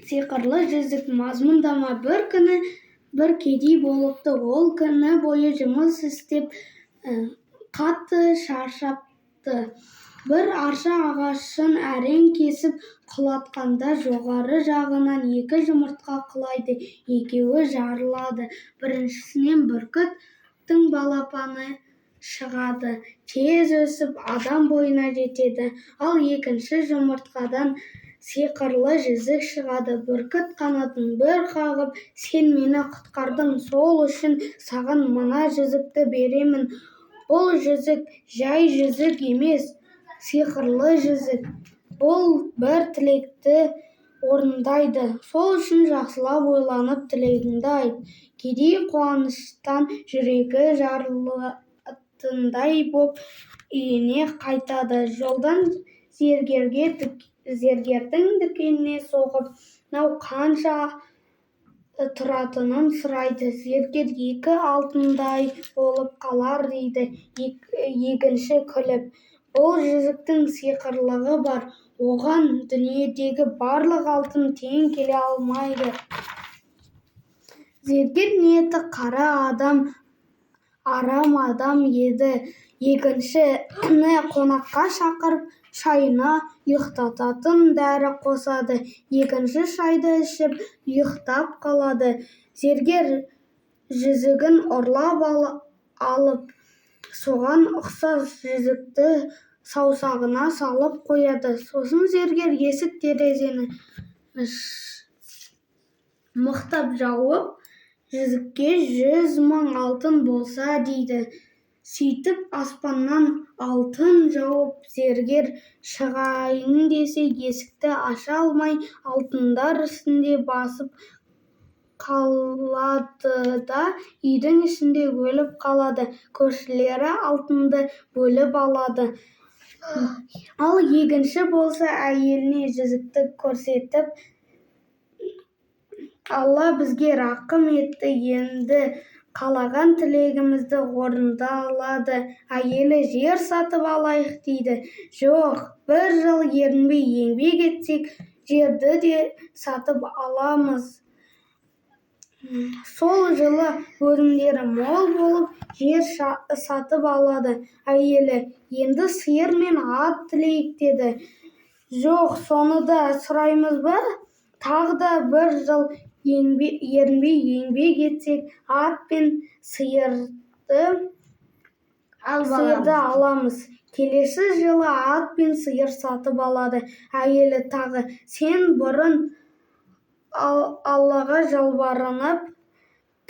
Сиқырлы жүзік мазмұндама: бір күні бір кедей болыпты. Ол күні бойы жұмыс істеп қатты шаршапты. Bir арша ағашын әрең кесіп құлатқанда жоғары жағынан екі жұмыртқа құлайды. Екеуі жарылады. Біріншісінен бүркіттің балапаны шығады. Тез өсіп адам бойына жетеді. Ал екінші жұмыртқадан сиқырлы жүзік шығады. Бүркіт қанатын бір қағып: сен мені құтқардың, сол үшін саған мына жүзікті беремін. Бұл жүзік жай жүзік емес, сиқырлы жүзік. Бұл бір тілекті орындайды. Сол үшін жақсылап ойланып тілегіңді айт. Кедей қуаныштан жүрегі жарылатындай боп үйіне қайтады. Жолдан зергердің дүкеніне соғып, мынау қанша тұратынын сұрайды. Зергер: 2 алтындай болып қалар, дейді егінші күліп. Бұл жүзіктің сиқырлығы бар. Оған дүниедегі барлық алтын тең келе алмайды. Зергер ниеті қара адам, арам адам еді. Егіншіні қонаққа шақырып, шайына ұйықтататын дәрі қосады. Егінші шайды ішіп, ұйықтап қалады. Зергер жүзігін ұрлап алып, соған ұқсас жүзікті саусағына салып қояды. Сосын зергер есік-терезені мықтап жауып, жүзікке 100 000 алтын болса, дейді. Сөйтіп аспаннан алтын жауып, зергер шығайын десе, есікті аша алмай, алтындар үстінде басып қалады да үйдің ішінде өліп қалады. Көршілері алтынды бөліп алады. Ал егінші болса, әйеліне жүзікті көрсетіп: Алла бізге рақым етті, енді қалаған тілегімізді орындалады. Әйелі: жер сатып алайық, дейді. Жоқ, 1 жыл ерінбей еңбек етсек, жерді де сатып аламыз. Сол жылы өнімдері мол болып, жер сатып алады. Әйелі: енді сиыр мен ат тілейік, деді. Жоқ, соны да сұраймыз ба? Тағы да 1 жыл ерінбей еңбек етсек, ат пен сиырды аламыз. Келесі жылы ат пен сиыр сатып алады. Әйелі тағы: сен бұрын Аллаға жалбарынып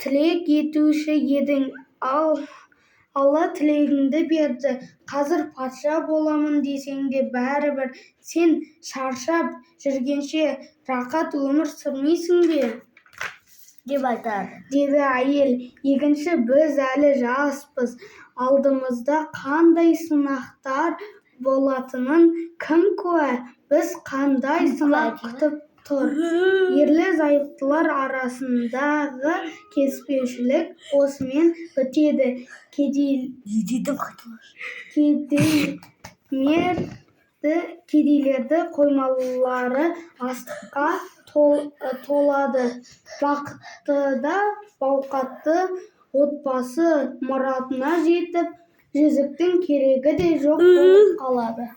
тілек етуші едің. Алла тілегіңді берді. Қазір патша боламын десең де бәрібір. Сен шаршап жүргенше рақат өмір сүрмейсің бе? деп айтады. Деді әйел. Егінші: біз әлі жаспыз. Алдымызда қандай сынақтар болатынын кім куә? Біз қандай сынақ күтіп тұр? Ерлі-зайыптылар арасындағы келіспеушілік осымен бітеді. Кедейлерді қоймалары астыққа толады. Бақытты да бауқатты отбасы мұратына жетіп, жүзіктің керегі де жоқ болып қалады.